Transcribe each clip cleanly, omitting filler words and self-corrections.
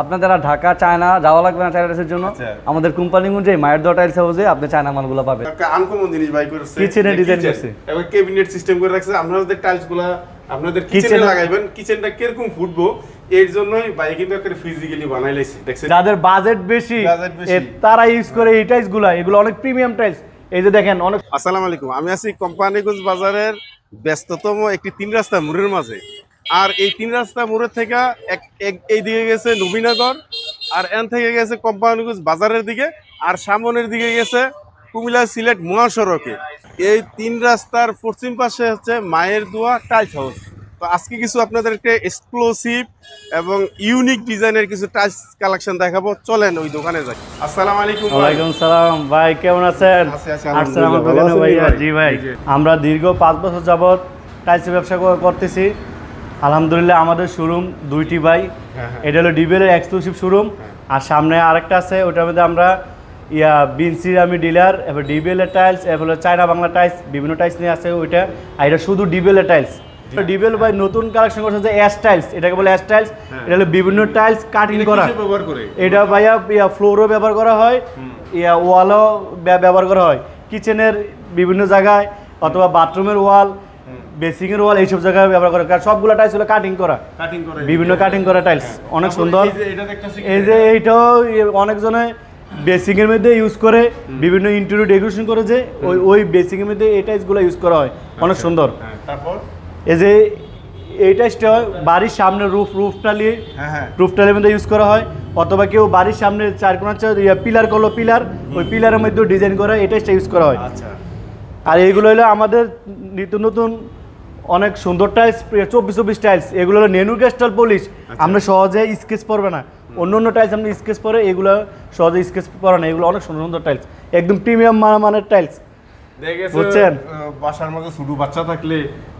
আপনার যারা ঢাকা চায়না যাওয়া লাগবে না টাইলসের জন্য আমাদের কোম্পানিগঞ্জে মায়ের দোয়া টাইলস হাউসে আপনি চায়না মালগুলো পাবেন। আনকমন জিনিস বাই করেছে, কিচেনে ডিজাইন করছে এবং ক্যাবিনেট সিস্টেম করে রাখছে। আপনাদের টাইলসগুলো আপনাদের কিচেনে লাগাইবেন, কিচেনটা কিরকম ফুটবো এর জন্যই ভাই কিন্তু একটা ফিজিক্যালি বানাই লাইছি। দেখছেন যাদের বাজেট বেশি তারা ইউজ করে এই টাইলসগুলো, এগুলো অনেক প্রিমিয়াম টাইলস। এই যে দেখেন অনেক। আসসালামু আলাইকুম, আমি আছি কোম্পানিগঞ্জ বাজারের ব্যস্ততম একটি 3 রাস্তা মোড়ের মাঝে। আর এই 3 রাস্তা মোড়ের থেকে এই দিকে গেছে নবীনগর, আর এন থেকে গেছে কোম্পানিগঞ্জ বাজারের দিকে, আর সামনের দিকে গেছে কুমিল্লা সিলেট মহাসড়কে। এই 3 রাস্তার পশ্চিম পাশে হচ্ছে মায়ের দোয়া টাইলস হাউস। তো আজকে কিছু আপনাদেরকে এক্সক্লুসিভ এবং ইউনিক ডিজাইনের কিছু টাইলস কালেকশন দেখাবো, চলেন ওই দোকানে যাই। আসসালামু আলাইকুম। ওয়ালাইকুম সালাম ভাই, কেমন আছেন? জি ভাই, আমরা দীর্ঘ 5 বছর যাবত টাইলসের ব্যবসা করতেছি আলহামদুলিল্লাহ। আমাদের শোরুম 2টি ভাই, এটা হলো ডিবেলের এক্সক্লুসিভ শোরুম, আর সামনে আরেকটা আছে ওটার মধ্যে আমরা বিনসির আমি ডিলার, এবার ডিবেলের টাইলস, এবার চায়না বাংলা টাইলস, বিভিন্ন টাইলস নিয়ে আছে ওইটা। আর এটা শুধু ডিবেলের টাইলস। ডিবেল ভাই নতুন কালেকশন করছে যে অ্যাশ টাইলস, এটাকে বলে অ্যাশ টাইলস। এটা হলো বিভিন্ন টাইলস কাটিং করা, এটা ভাইয়া ফ্লোরও ব্যবহার করা হয়, ওয়ালও ব্যবহার করা হয়, কিচেনের বিভিন্ন জায়গায় অথবা বাথরুমের ওয়াল, বেসিং এর ওয়াল, এইসব জায়গায় ব্যবহার করে। কারণ সবগুলো টাইলস হলো কাটিং করা, বিভিন্ন কাটিং করা টাইলস, অনেক সুন্দর। এই যে এইটাও অনেকজনে বেসিং এর মধ্যে ইউজ করে, বিভিন্ন ইন্টেরিয়র ডেকোরেশন করে, যে ওই বেসিং এর মধ্যে এই টাইলসগুলো ইউজ করা হয়, অনেক সুন্দর। তারপর এই যে এই টাইলসটা বাড়ির সামনে রুফটালের মধ্যে ইউজ করা হয়, অথবা কেউ বাড়ির সামনে 4 কোণা পিলার করলো, ওই পিলারের মধ্যে ডিজাইন করা এই টাইলসটা ইউজ করা হয়। আর এইগুলো হলো আমাদের নিত্য নতুন অনেক সুন্দর টাইলস, 24 টাইলস। এগুলো হলো নেনু ক্রিস্টাল পলিশ, আমরা সহজে স্কেচ পড়বে না। অন্য টাইলস আপনি স্কেচ পরে, এগুলো সহজে স্কেচ পড়ে না। এগুলো অনেক সুন্দর সুন্দর টাইলস, একদম প্রিমিয়াম মানের টাইলস। বুঝছেন, বাসার মধ্যে ছোট বাচ্চা থাকলে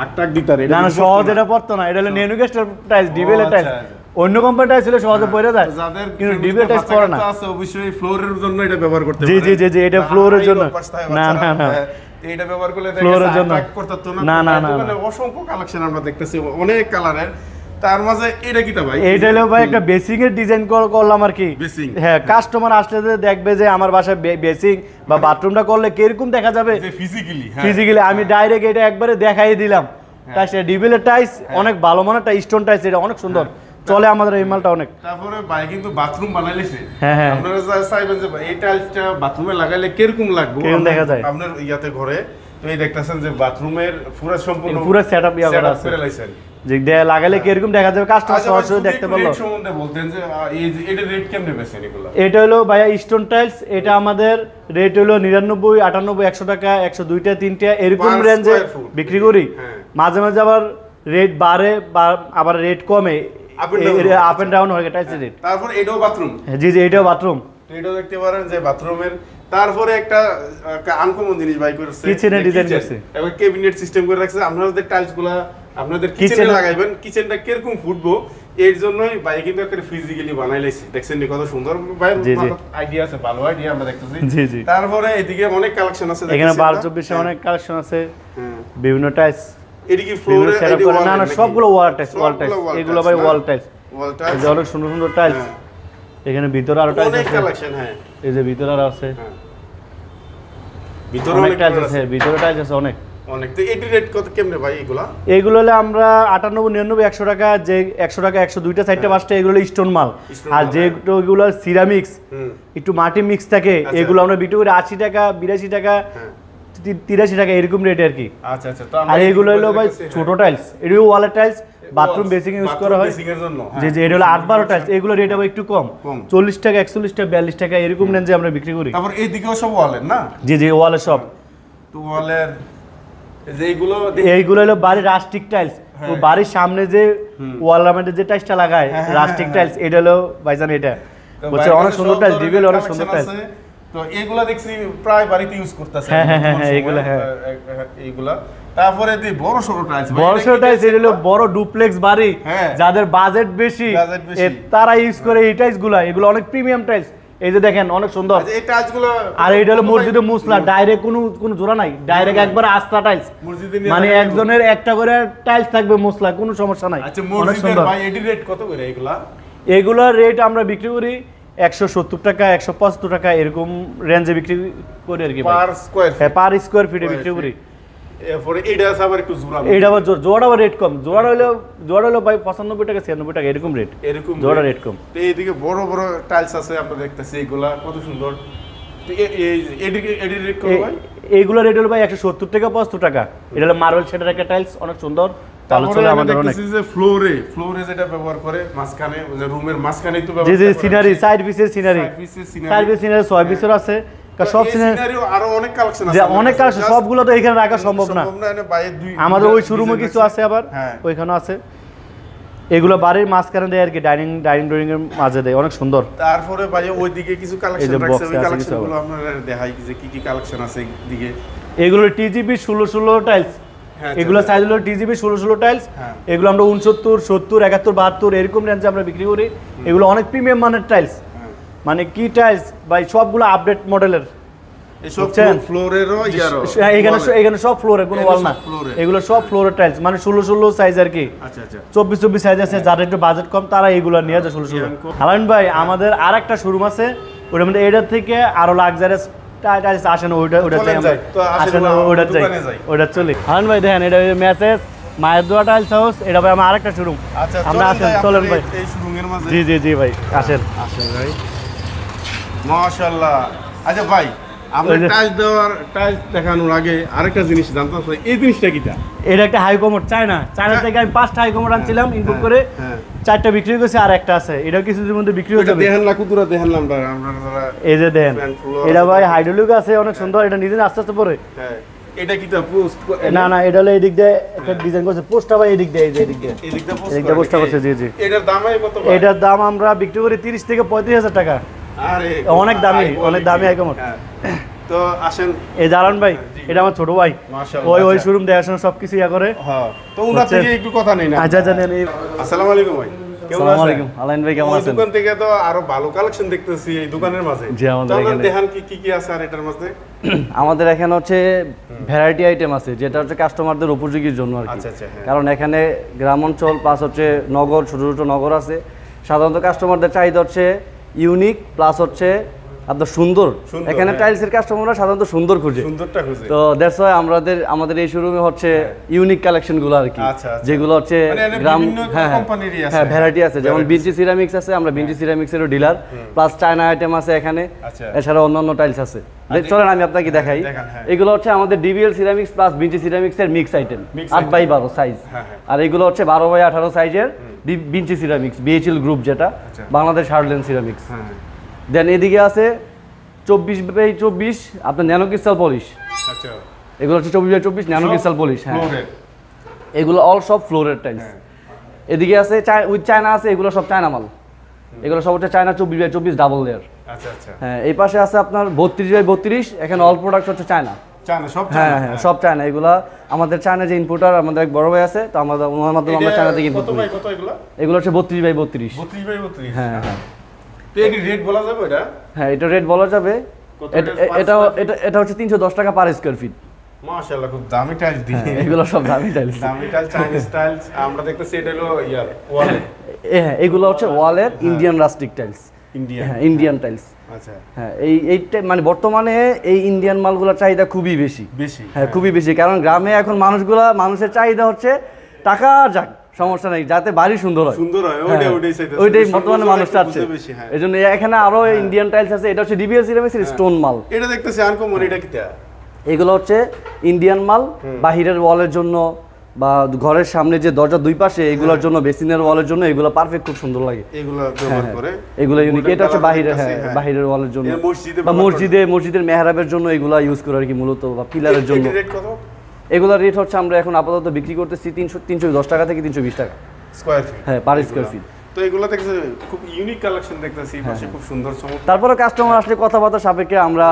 আটটাক দিতারে না, সহজ এটা পড়তো না। এটা হলো নেনু ক্রিস্টাল টাইলস, ডিবেলের টাইলস। অন্য কোম্পানি টাইলস হলে সহজে পড়ে যায়, কিন্তু ডিবেল টাইলস পড়ে না। অবশ্যই ফ্লোরের জন্য এটা ব্যবহার করতে পারেন। জি জি জি, এটা ফ্লোরের জন্য। না না না, এটা ব্যবহার করলে ফ্লোরের জন্য না না না, অসংখ্য কালেকশন আমরা দেখতেছি, অনেক কালারের। তার মাঝে এটা কি তা ভাই? এইটা হলো ভাই একটা বেসিং এর ডিজাইন করলাম আর কি। হ্যাঁ, কাস্টমার আসলে যে দেখবে যে আমার বাসায় বেসিং বা বাথরুমটা করলে কিরকম দেখা যাবে ফিজিক্যালি, আমি ডাইরেক্ট এটা একবারে দেখাই দিলাম। তাই সে ডিবেলের টাইলস অনেক ভালো মানের স্টোন টাইলস, এটা অনেক সুন্দর চলে আমাদের এই মালটা অনেক। তারপরে ভাই কিন্তু বাথরুম বানাইলেছে। হ্যাঁ, আপনারা চাইবেন যে এই টাইলসটা বাথরুমে লাগাইলে কিরকম লাগবে, কিরকম দেখা যায় আপনার ইয়াতে ঘরে। তো এই দেখতেছেন যে বাথরুমের পুরো সম্পূর্ণ সেটআপ করা আছে, যে লাগালে কিরকম দেখা যাবে, কাস্টমার সরাসরি দেখতে পারলো। রেট সম্বন্ধে বলতেন যে এটা রেট কেমনে বেচেন এগুলো? এটা হলো ভাইয়া স্টোন টাইলস, এটা আমাদের রেট হলো 99, 98, 100 টাকা, 102টা, 3টা এরকম রেঞ্জে বিক্রি করি। মাঝে মাঝে আবার রেট বাড়ে বা আবার রেট কমে, আপ এন্ড ডাউন হয় টাইলসের রেট। তারপর এটাও বাথরুম? জি জি, এটাও বাথরুম। তো এটাও দেখতে পারেন যে বাথরুমের। তারপরে একটা আনকমন জিনিস বাই করেছে, কিচেনে ডিজাইন করছে, এবং ক্যাবিনেট সিস্টেম করে রাখছে। আপনাদের টাইলসগুলো আপনাদের কিচেনে লাগাইবেন, কিচেনটা কিরকম ফুটবো এর জন্যই ভাই কিন্তু একটা ফিজিক্যালি বানাই লাইছি। দেখছেন নি কত সুন্দর ভাই, আইডিয়া আছে, ভালো আইডিয়া আমরা দেখতেছি। জি জি। তারপরে এদিকে অনেক কালেকশন আছে, এখানে 12-24 অনেক কালেকশন আছে, বিভিন্ন টাইলস। এদিকে ফ্লোরে না না, সবগুলো ওয়াল টাইলস, এগুলো ভাই ওয়াল টাইলস, অনেক সুন্দর সুন্দর টাইলস। এখানে ভিতরে আরো টাইলস আছে, কালেকশন। হ্যাঁ, এই যে ভিতরে আরো আছে, ভিতরে অনেক টাইলস আছে, ভিতরে টাইলস আছে অনেক। তো এটি রেট কত কেমনে ভাই এগুলা? এগুলো হলে আমরা 98, 99, 100 টাকা, যে 100 টাকা, 102টা, 4টা, 5টা, এগুলো স্টোন মাল। আর যেগুলো সিরামিক্স, একটু মাটি মিক্স থাকে, এগুলো আমরা বিক্রি করি 80 টাকা, 82 টাকা, 83 টাকা, এরকম রেট আর কি। আচ্ছা আচ্ছা। আর এগুলো হলো ভাই ছোট টাইলস, এগুলো ওয়ালের টাইলস, বাথরুম বেসিং ইউজ করা হয়। জি জি, এটা হলো 8-12 টাইলস, এগুলো রেট আবার একটু কম, 40 টাকা, 41 টাকা, 42 টাকা, এরকম রেঞ্জে আমরা বিক্রি করি। তারপর এইদিকেও সব ওয়ালের না? জি জি, ওয়ালের সব। তো ওয়ালের এইগুলো হলো বাড়ির রাস্টিক টাইলস, ও বাড়ির সামনে যে ওয়ালের মধ্যে যে টাইলসটা লাগায় রাস্টিক টাইলস, এটা হলো ভাইজান, এটা বুঝছে অনেক সুন্দর টাইলস, ডিবেল অনেক সুন্দর টাইলস। তো এগুলা দেখছি প্রায় বাড়িতে ইউজ করতেছে। হ্যাঁ হ্যাঁ হ্যাঁ, এগুলা হ্যাঁ, এইগুলা। তারপরে দি বড় সরো টাইলস, এটা হলো বড় ডুপ্লেক্স বাড়ি, যাদের বাজেট বেশি তারা ইউজ করে এই টাইলসগুলো। এগুলো অনেক প্রিমিয়াম টাইলস, এই যে দেখেন অনেক সুন্দর এই টাইলসগুলো। আর এইটা হলো মসজিদে মুসলা, ডাইরেক্ট কোনো জোড়া নাই, ডাইরেক্ট একবার আস্তা টাইলস, মানে একজনের একটা করে টাইলস থাকবে মুসলা, কোনো সমস্যা নাই। আচ্ছা, মসজিদের ভাই এডি রেট কত করে এগুলা? এগুলোর রেট আমরা বিক্রি করি 170 টাকা 175 টাকা এরকম রেঞ্জে বিক্রি করি আর কি পার স্কয়ার হ্যাঁ পার স্কয়ার ফিটে বিক্রি করি। এরপরে এইটা আছে আবার একটু জোড়া, এইটা আবার জোড়া আবার রেট কম, জোড়া হলো ভাই 95 টাকা 96 টাকা এরকম রেট, এরকম জোড়া রেট কম। তো এইদিকে বড় বড় টাইলস আছে আমরা দেখতেছি, এগুলা কত সুন্দর। তো এদিকে এডির রেট কত ভাই? এইগুলো রেট হলো ভাই 170 টাকা 75 টাকা। এটা হলো মার্বেল শেডের একটা টাইলস, অনেক সুন্দর। তারপরে আমাদের অনেক যে ফ্লোরে যেটা ব্যবহার করে মাঝখানে, যে রুমের মাঝখানে তো ব্যবহার জি করে সিনারি, সাইড পিসের সিনারি, সাইড পিস সিনারি 6 পিসের আছে। সব সিনারি আরো অনেক কালেকশন আছে, অনেক কালেকশন, সবগুলো তো এখানে রাখা সম্ভব না। আমাদের ওই শোরুমে কিছু আছে, আবার ওইখানে আছে। এগুলো বাড়ির মাঝখানে দেয় আর কি, ডাইনিং ড্রয়িং এর মাঝে দেয়, অনেক সুন্দর। তারপরে ভাই ওইদিকে কিছু কালেকশন রাখছে, ওই কালেকশনগুলো আপনারা দেখাই যে কি কি কালেকশন আছে এইদিকে। এগুলো টিজিবি 16 টাইলস, এগুলো সাইজ হলো টিজিবি 16 টাইলস। এগুলো আমরা 69 70 71 72 এরকম রেঞ্জে আমরা বিক্রি করি। এগুলো অনেক প্রিমিয়াম মানের টাইলস, মানে কি টাইলস ভাই, সবগুলো আপডেট মডেলের। এসব ফ্লোরেরও এখানে সব ফ্লোরে, কোনো ওয়াল না, এগুলো সব ফ্লোরের টাইলস, মানে 16 সাইজ আর কি। আচ্ছা আচ্ছা 24 সাইজ আছে, যাদের একটু বাজেট কম তারা এগুলো নিয়ে যায় 16। হালান ভাই আমাদের আরেকটা শোরুম আছে, ওটার মধ্যে এটার থেকে আরো লাক্সারিয়াস টাইলস আসে না, ওটা চলে। হালান ভাই দেখেন, এটা মেসেজ মায়ের দোয়া টাইলস হাউস, এটা ভাই আমার আরেকটা শোরুম। আমরা আসেন, চলেন ভাই এই শোরুমের মাঝে। জি জি জি ভাই, আসেন ভাই, মাশাআল্লাহ। আচ্ছা ভাই, আমরা টাইলস দেখানোর আগে আরেকটা জিনিস জানতে চাই, এই জিনিসটা কিটা? এটা একটা হাই কমোড, চায়না থেকে আমি 5টা হাই কমোড আনছিলাম ইনপুট করে, 4টা বিক্রি করেছি, আর একটা আছে, এটাও কিছুদিনের মধ্যে বিক্রি হয়ে যাবে। দেখেন না কুতুরা, দেখেন না আমরা এই যে দেখেন, এটা ভাই হাইড্রোলিক আছে, অনেক সুন্দর। এটা নিজে আস্তে আস্তে পরে। হ্যাঁ, এটা কিটা পোস্ট? না এটা হলো এই দিক দিয়ে একটা ডিজাইন করছে, পোস্টটা ভাই এই দিক দিয়ে, এই দিক দিয়ে পোস্টটা করছে। জি জি। এটার দাম কত? এটার দাম আমরা বিক্রি করি 30 থেকে 35,000 টাকা। আরে অনেক দামি হাই কমোড। তো আসেন, এই জালান ভাই, এটা আমার ছোট ভাই, ওই শোরুম দেখাশোনা সবকিছু ইয়া করে। হ্যাঁ, তো ওনার থেকে একটু কথা নেই না? আচ্ছা নেন। আসসালামু আলাইকুম ভাই, আসসালামু আলাইকুম। আলাইন ভাই কেমন আছেন? দোকান থেকে তো আরো ভালো কালেকশন দেখতেছি এই দোকানের মাঝে। জি, আমাদের এখানে দেখেন কি আছে আর এটার মাঝে। আমাদের এখানে হচ্ছে ভ্যারাইটি আইটেম আছে, যেটা হচ্ছে কাস্টমারদের উপযোগীর জন্য আর কি। আচ্ছা, কারণ এখানে গ্রাম অঞ্চল প্লাস হচ্ছে নগর, ছোট ছোট নগর আছে। সাধারণত কাস্টমারদের চাহিদা হচ্ছে ইউনিক প্লাস হচ্ছে আপনার সুন্দর। এখানে টাইলসের কাস্টমাররা সাধারণত সুন্দর খুঁজে, তো দ্যাটস ওয়াই আমাদের এই শোরুমে হচ্ছে ইউনিক কালেকশনগুলো আর কি, যেগুলো হচ্ছে গ্রাম। হ্যাঁ ভ্যারাইটি আছে, যেমন বিনচি সিরামিক্স আছে, আমরা বিনচি সিরামিক্সেরও ডিলার, প্লাস চায়না আইটেম আছে এখানে, এছাড়া অন্যান্য টাইলস আছে। চলেন আমি আপনাকে দেখাই। এগুলো হচ্ছে আমাদের ডিবিএল সিরামিক্স প্লাস বিনচি সিরামিক্সের মিক্স আইটেম, 8x12 সাইজ। আর এগুলো হচ্ছে 12x18 সাইজের বিনচি সিরামিক্স, বিএইচএল গ্রুপ, যেটা বাংলাদেশ হার্ডল্যান্ড সিরামিক্স। দেন এদিকে আছে 24x24 আপনার ন্যানো ক্রিস্টাল পলিশ। আচ্ছা, এগুলো হচ্ছে 24x24 ন্যানো ক্রিস্টাল পলিশ। হ্যাঁ, এগুলো অল সব ফ্লোরের টাইলস। এদিকে আছে উইথ চায়না আছে, এগুলো সব চায়না মাল। এগুলো সব হচ্ছে চায়না 24x24 ডাবল লেয়ার। আচ্ছা। হ্যাঁ, এই পাশে আছে আপনার 32x32, এখানে অল প্রোডাক্ট হচ্ছে চায়না। হ্যাঁ, সব চায়না। এগুলা আমাদের চায়না যে ইম্পোর্টার, আমাদের এক বড় ভাই আছে, তো আমাদের ওনার মাধ্যমে আমরা চায়না থেকে ইম্পোর্ট করি। এগুলো হচ্ছে 32x32। হ্যাঁ। তো এর রেট বলা যাবে এটা? হ্যাঁ, এটা রেট বলা যাবে। এটা হচ্ছে 310 টাকা পার স্কয়ার ফিট। মাশাআল্লাহ, খুব দামি টাইলস দিয়ে। এগুলো সব দামি টাইলস, চাইনিজ টাইলস। আমরা দেখতেছি এটা হলো ওয়ালে। হ্যাঁ, এগুলো হচ্ছে ওয়ালের Indian rustic tiles. Indian tiles. আচ্ছা। হ্যাঁ, এইটা মানে বর্তমানে এই ইন্ডিয়ান মালগুলোর চাহিদা খুবই বেশি। হ্যাঁ, খুবই বেশি, কারণ গ্রামে এখন মানুষের চাহিদা হচ্ছে টাকা যাক, সমস্যা নেই, যাতে বাড়ি সুন্দর হয়। ওইটাই বর্তমানে মানুষ চাচ্ছে। এই জন্য এখানে আরো ইন্ডিয়ান টাইলস আছে। এটা হচ্ছে ডিবিএল সিরামিক্সের স্টোন মাল। এটা দেখতেছি আনকমন, এটা কিটা? এগুলো হচ্ছে ইন্ডিয়ান মাল, বাহিরের ওয়ালের জন্য বা ঘরের সামনে যে দরজার দুই পাশে, এগুলোর জন্য, বেসিনের ওয়ালের জন্য এগুলো পারফেক্ট, খুব সুন্দর লাগে। এগুলো ইউনিক। এটা হচ্ছে বাহিরের ওয়ালের জন্য বা মসজিদের মেহরাবের জন্য এগুলো ইউজ করে আর কি, মূলত, বা পিলারের জন্য। এগুলোর রেট হচ্ছে আমরা এখন আপাতত বিক্রি করতেছি 310 টাকা থেকে 320 টাকা স্কয়ার ফিট। হ্যাঁ, পার স্কয়ার ফিট। তো এগুলো দেখতে খুব ইউনিক কালেকশন দেখতেছি, পাশে খুব সুন্দর চমৎকার। তারপরে কাস্টমার আসলে কথাবার্তা সাপেক্ষে আমরা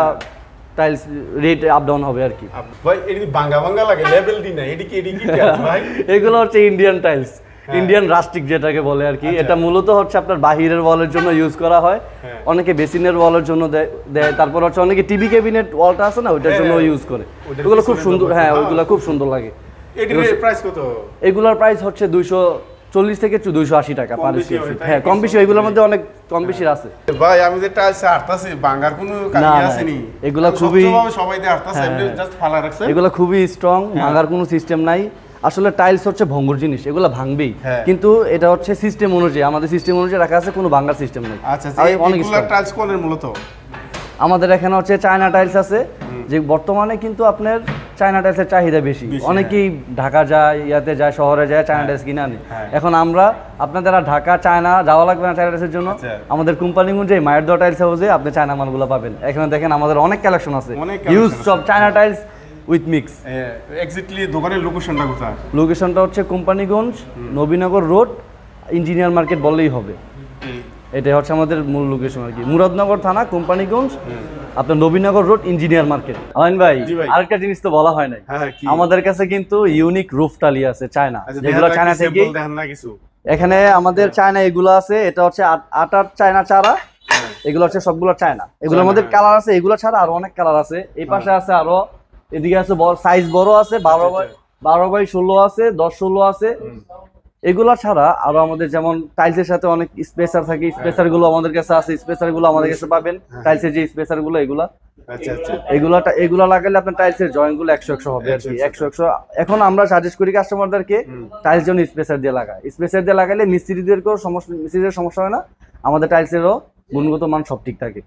টাইলস রেট আপ ডাউন হবে আর কি। ভাই এটি ভাঙা লাগে, লেভেল দি না, এটি কি টাইলস ভাই? এগুলো হচ্ছে ইন্ডিয়ান টাইলস, ইন্ডিয়ান রাস্টিক যেটাকে বলে আর কি। এটা মূলত হচ্ছে আপনার বাহিরের ওয়ালের জন্য ইউজ করা হয়, অনেকে বেসিনের ওয়ালের জন্য দেয়, তারপর হচ্ছে অনেকে টিভি ক্যাবিনেট ওয়ালটা আছে না, ওইটার জন্য ইউজ করে। ওগুলো খুব সুন্দর। হ্যাঁ, ওইগুলো খুব সুন্দর লাগে। এটির প্রাইস কত? এগুলোর প্রাইস হচ্ছে 40 থেকে 280 টাকা কম পার বেশি স্কয়ার হয়, ফিট। তাই হ্যাঁ, কম বেশি ওইগুলোর মধ্যে অনেক কম বেশি আছে। ভাই আমি যে টাইলস আটতাছি বাঙ্গার কোনো না, কাহিনী না, আসেনি, এগুলা খুবই- সবাই দিয়ে আটতাছে, এমনি জাস্ট ফালা রাখছে। এগুলো খুবই স্ট্রং, ভাঙার কোনো সিস্টেম নাই। আসলে টাইলস হচ্ছে ভঙ্গুর জিনিস, এগুলো ভাঙবেই, হ্যাঁ। কিন্তু এটা হচ্ছে সিস্টেম অনুযায়ী, আমাদের সিস্টেম অনুযায়ী রাখা আছে, কোনো ভাঙার সিস্টেম নেই। আচ্ছা আর অনেক এইগুলা strong। টাইলস কোনের মূলত? আমাদের এখানে হচ্ছে চায়না টাইলস আছে, যে বর্তমানে কিন্তু আপনার চায়না টাইলসের চাহিদা বেশি, অনেকেই ঢাকা যায়, ইয়াতে যায়, শহরে যায়, চায়না টাইলস কিনে আনে। এখন আমরা আপনাদের আর ঢাকা চায়না যাওয়া লাগবে না চায়না টাইলসের জন্য। আচ্ছা। আমাদের কোম্পানি অনুযায়ী মায়ের দোয়া টাইলস হাউসে আপনি চায়না মালগুলো পাবেন। এখানে দেখেন আমাদের অনেক কালেকশন আছে, অনেক collection ইউজ আছে। সব China tiles with mix. Exactly দোকানের লোকেশনটা কোথায়? লোকেশনটা হচ্ছে Companiganj, Nabinagar road, engineer market বললেই হবে। এটা হচ্ছে আমাদের মূল লোকেশন আর কি, মুরাদনগর থানা, কোম্পানিগঞ্জ, আপনার নবীনগর রোড, ইঞ্জিনিয়ার মার্কেট। আলাইন ভাই, জি ভাই। আরেকটা জিনিস তো বলা হয় নাই, হ্যাঁ, কি? আমাদের কাছে কিন্তু ইউনিক রুফ টালি আছে চায়না, আচ্ছা, যেগুলো দেখা চায়না যাক থেকে। sample দেখান না কিছু। এখানে আমাদের চায়না এগুলো আছে, এটা হচ্ছে আটার চায়না চারা, এগুলো হচ্ছে সবগুলো চায়না। এগুলোর মধ্যে কালার আছে, এগুলো ছাড়া আরো অনেক কালার আছে। এই পাশে আছে আরো, এদিকে আছে সাইজ বড় আছে, 12x16 আছে, 10x16 আছে। এগুলো ছাড়া আরো আমাদের যেমন টাইলসের সাথে অনেক স্পেসার থাকে, স্পেসার গুলো আমাদের কাছে আছে, স্পেসার গুলো আমাদের কাছে পাবেন। টাইলসের যে স্পেসার গুলো, আচ্ছা আচ্ছা এগুলো লাগালে আপনার টাইলসের জয়েন্ট গুলো 100 হবে আর কি, 100। এখন আমরা সাজেস্ট করি কাস্টমারদেরকে টাইলস যেন স্পেসার দিয়ে লাগায়। স্পেসার দিয়ে লাগালে মিস্ত্রিদেরকেও মিস্ত্রিদের সমস্যা হয় না, আমাদের টাইলসেরও গুণগত মান সব ঠিক থাকে।